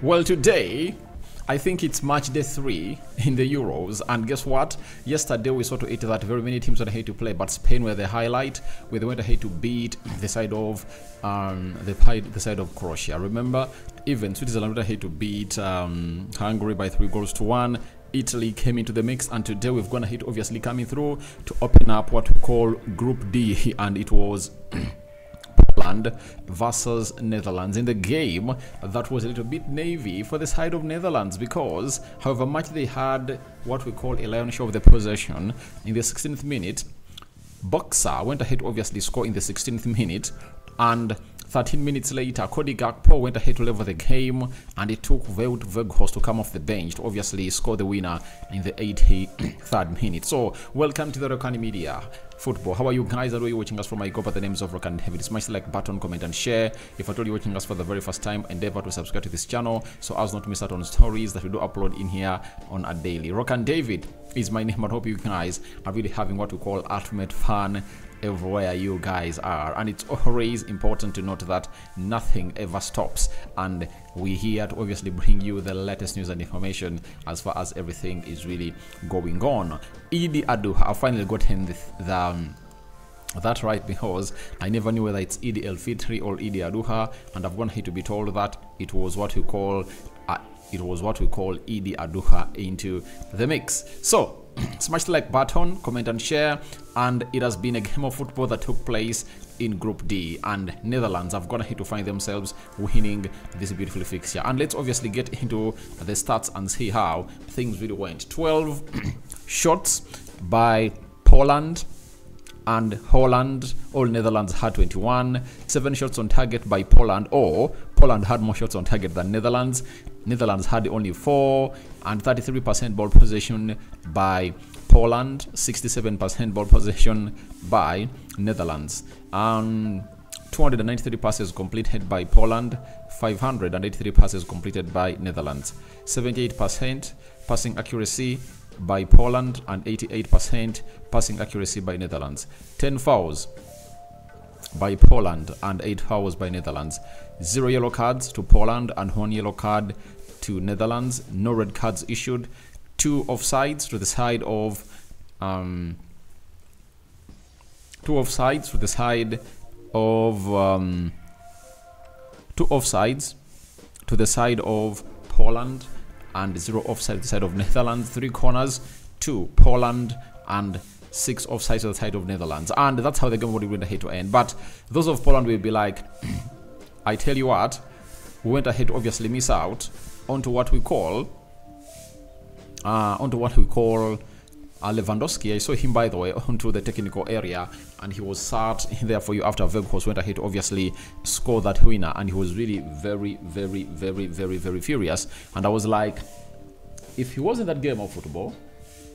Well, today, I think it's match day 3 in the Euros, and guess what? Yesterday we saw to it that very many teams went ahead to play, but Spain were the highlight, where they went ahead to beat the side of the side of Croatia. Remember, even Switzerland went ahead to beat Hungary by 3-1. Italy came into the mix, and today we've gone ahead, obviously coming through to open up what we call Group D, and it was Poland versus Netherlands. In the game, that was a little bit navy for the side of Netherlands, because however much they had what we call a lion show of the possession in the 16th minute, Boxer went ahead to obviously score in the 16th minute, and 13 minutes later, Gakpo went ahead to level the game, and it took Weghorst to come off the bench to obviously score the winner in the 83rd minute. So, welcome to the Rokani Media Football. How are you guys? Are you watching us from my group at the names of Rokani? Hit smash the like button, comment and share. If at all you're watching us for the very first time, endeavor to subscribe to this channel so as not to miss out on stories that we do upload in here on a daily. Rokani David is my name, and hope you guys are really having what we call ultimate fun everywhere you guys are. And it's always important to note that nothing ever stops, and we're here to obviously bring you the latest news and information as far as everything is really going on. Idi Aduha, I finally gotten that right, because I never knew whether it's Idi El Fitri or Idi Aduha, and I've gone here to be told that it was what we call Idi Aduha into the mix. So smash the like button, comment and share. And it has been a game of football that took place in Group D, and Netherlands have gone ahead to find themselves winning this beautiful fixture. And let's obviously get into the stats and see how things really went. 12 shots by Poland and Holland. All Netherlands had 21. 7 shots on target by Poland, or Poland had more shots on target than Netherlands. Netherlands had only 4, and 33% ball possession by Poland, 67% ball possession by Netherlands. 293 passes completed by Poland, 583 passes completed by Netherlands. 78% passing accuracy by Poland and 88% passing accuracy by Netherlands. 10 fouls by Poland and 8 fouls by Netherlands. 0 yellow cards to Poland and 1 yellow card to Netherlands. No red cards issued. 2 offsides to the side of two offsides to the side of Poland, and 0 offside to the side of Netherlands. 3 corners to Poland and 6 offsides to the side of Netherlands. And that's how the game would went ahead to end. But those of Poland will be like, I tell you what, we went ahead to obviously miss out onto what we call Lewandowski. I saw him, by the way, onto the technical area, and he was sat there for you after Weghorst went ahead to obviously score that winner, and he was really very furious. And I was like, if he was in that game of football,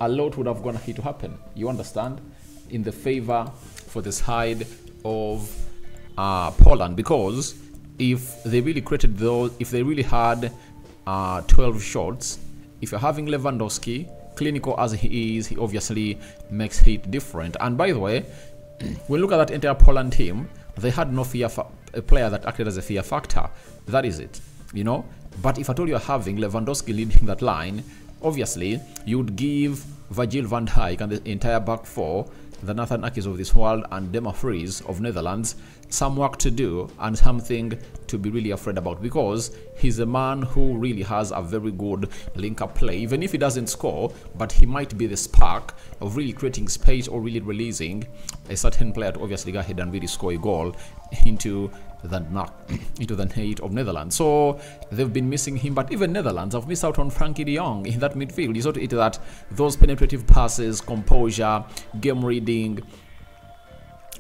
a lot would have gone ahead to happen, you understand, in the favor for the side of Poland, because if they really created those, if they really had 12 shots, if you're having Lewandowski, clinical as he is, he obviously makes it different. And by the way, when you look at that entire Poland team, they had no fear, a player that acted as a fear factor. That is it, you know. But if at all you're having Lewandowski leading that line, obviously you would give Virgil van Dijk and the entire back four, the Nathan Akis of this world and Dema Fries of Netherlands, some work to do and something to be really afraid about, because he's a man who really has a very good link-up play, even if he doesn't score, but he might be the spark of really creating space or really releasing a certain player to obviously go ahead and really score a goal into the net of Netherlands. So they've been missing him, but even Netherlands have missed out on Frankie de Jong in that midfield. You saw to it that those penetrative passes, composure, game reading,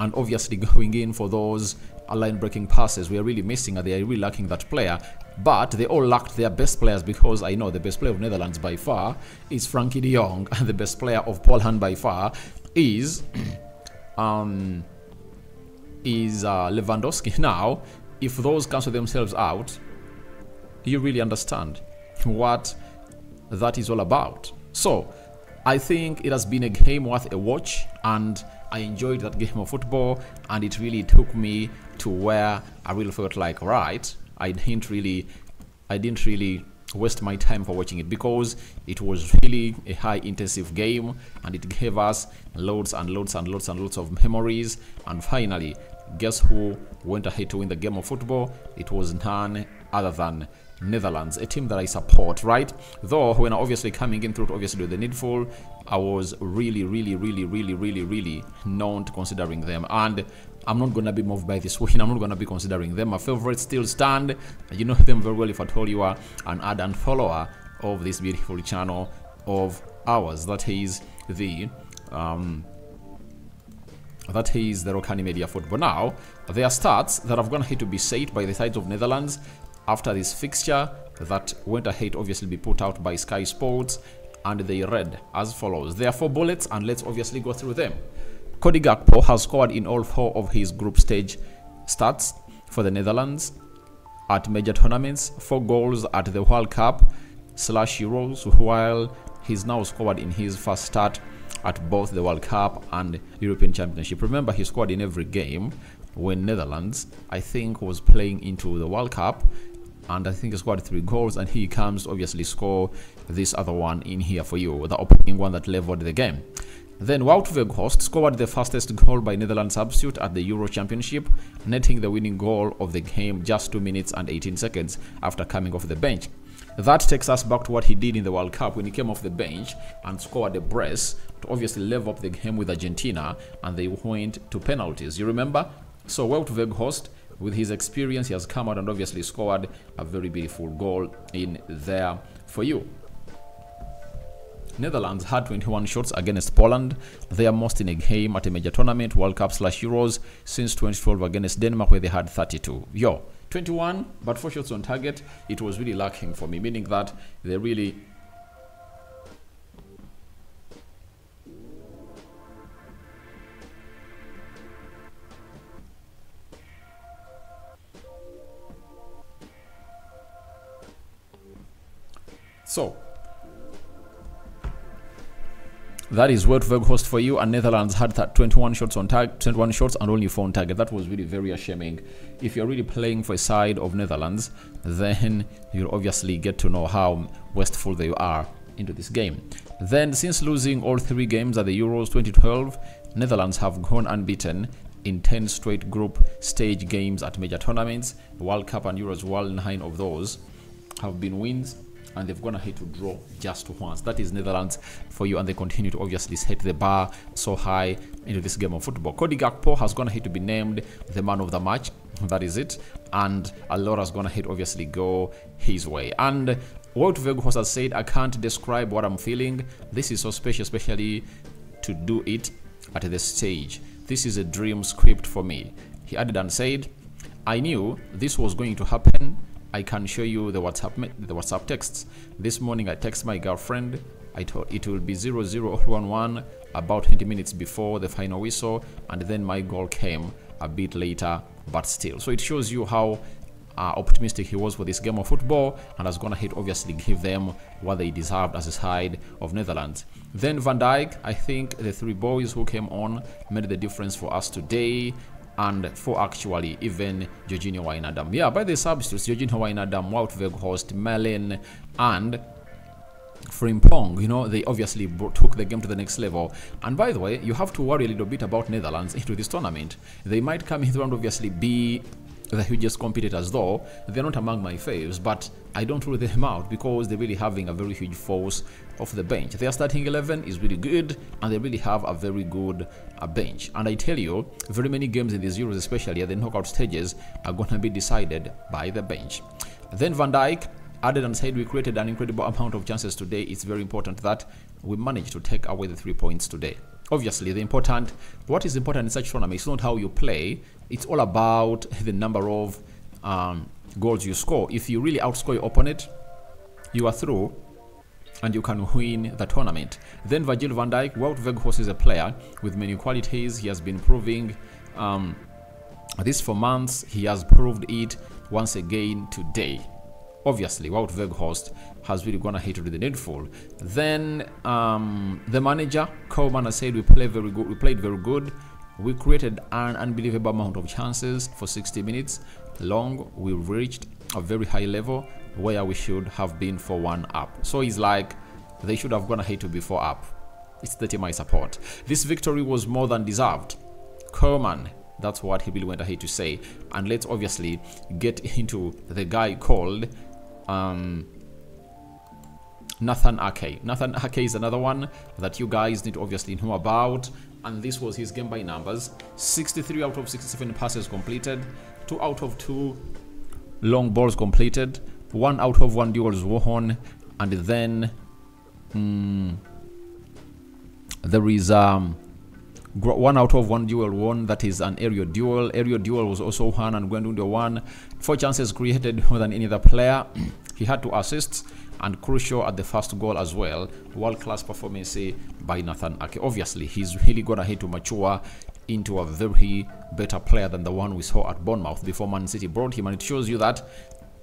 and obviously going in for those line-breaking passes, we are really missing, and they are really lacking that player. But they all lacked their best players, because I know the best player of Netherlands by far is Frankie de Jong, and the best player of Poland by far is Lewandowski. Now, if those cancel themselves out, you really understand what that is all about. So I think it has been a game worth a watch, and I enjoyed that game of football, and it really took me to where I really felt like, right, I didn't really I didn't really waste my time for watching it, because it was really a high intensive game and it gave us loads and loads and loads and loads of memories. And finally, guess who went ahead to win the game of football? It was none other than Netherlands, a team that I support, right? Though when I obviously coming in through obviously the needful, I was really not considering them, and I'm not gonna be moved by this win. I'm not gonna be considering them. My favorites still stand. You know them very well if at all you are an ardent follower of this beautiful channel of ours. That is the Rokani Media Football. Now, there are stats that have gone ahead to be said by the sides of Netherlands after this fixture that went ahead obviously be put out by Sky Sports, and they read as follows. There are 4 bullets, and let's obviously go through them. Gakpo has scored in all 4 of his group stage starts for the Netherlands at major tournaments, 4 goals at the World Cup / Euros, while he's now scored in his first start at both the World Cup and European Championship. Remember, he scored in every game when Netherlands, I think, was playing into the World Cup, and I think he scored 3 goals, and he comes to obviously score this other one in here for you, the opening one that leveled the game. Then Wout Weghorst scored the fastest goal by Netherlands substitute at the Euro Championship, netting the winning goal of the game just 2 minutes and 18 seconds after coming off the bench. That takes us back to what he did in the World Cup when he came off the bench and scored a brace to obviously level up the game with Argentina, and they went to penalties. You remember? So Wout Weghorst, with his experience, he has come out and obviously scored a very beautiful goal in there for you. Netherlands had 21 shots against Poland, their most in a game at a major tournament, World Cup / Euros, since 2012 against Denmark, where they had 32. 21, but 4 shots on target. It was really lacking for me, meaning that they really... So, that is Wout Weghorst for you, and Netherlands had 21 shots on target, 21 shots and only 4 on target. That was really very ashamed. If you're really playing for a side of Netherlands, then you'll obviously get to know how wasteful they are into this game. Then, since losing all 3 games at the Euros 2012, Netherlands have gone unbeaten in 10 straight group stage games at major tournaments, World Cup and Euros. 9 of those have been wins, and they've gone ahead to draw just once. That is Netherlands for you, and they continue to obviously set the bar so high into this game of football. Gakpo has gone ahead to be named the man of the match. That is it, and a lot has gone ahead obviously go his way. And Wout Weghorst has said, I can't describe what I'm feeling. This is so special, especially to do it at this stage. This is a dream script for me. He added and said, I knew this was going to happen. I can show you the WhatsApp texts. This morning I text my girlfriend. I told it will be 0011 about 20 minutes before the final whistle, and then my goal came a bit later, but still. So it shows you how optimistic he was for this game of football, and has gone ahead obviously give them what they deserved as a side of Netherlands. Then Van Dijk, I think the 3 boys who came on made the difference for us today, and for actually even Jorginho Wijnaldum. Yeah, by the substitutes, Jorginho Wijnaldum, Wout Weghorst, Melin, and Frimpong, you know, they obviously took the game to the next level. And by the way, you have to worry a little bit about Netherlands into this tournament. They might come in and obviously be the hugest competitors, though they're not among my faves, but I don't rule them out because they're really having a very huge force off the bench. Their starting 11 is really good, and they really have a very good bench. And I tell you, very many games in these Euros, especially at the knockout stages, are going to be decided by the bench. Then Van Dijk added and said, we created an incredible amount of chances today. It's very important that we managed to take away the 3 points today. Obviously, what is important in such tournaments is not how you play. It's all about the number of goals you score. If you really outscore your opponent, you are through and you can win the tournament. Then Virgil van Dijk, Wout Weghorst is a player with many qualities. He has been proving this for months. He has proved it once again today. Obviously, Wout Weghorst has really gone ahead to do the needful. Then the manager, Coleman, has said we played very good. We played very good. We created an unbelievable amount of chances for 60 minutes long. We reached a very high level where we should have been 4-1 up. So it's like they should have gone ahead to be 4 up. It's the team I support. This victory was more than deserved. Coleman, that's what he really went ahead to say. And let's obviously get into the guy called Nathan Ake. Nathan Ake is another one that you guys need to obviously know about. And this was his game by numbers. 63 out of 67 passes completed. 2 out of 2 long balls completed. 1 out of 1 duels won. And then there is 1 out of 1 duel won. That is an aerial duel. Aerial duel was also won and went under 1. 4 chances created more than any other player. He had 2 assists and crucial at the first goal as well. World-class performance by Nathan Ake. Obviously, he's really gonna ahead to mature into a very better player than the one we saw at Bournemouth before Man City brought him, and it shows you that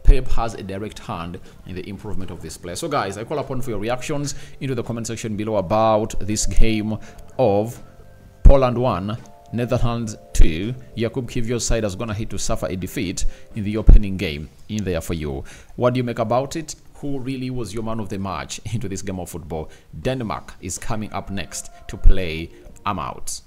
Pep has a direct hand in the improvement of this player. So guys, I call upon for your reactions into the comment section below about this game of Poland 1, Netherlands 2. Jakub Kiwior's side has gone ahead to suffer a defeat in the opening game in there for you. What do you make about it? Who really was your man of the match into this game of football? Denmark is coming up next to play. I'm out.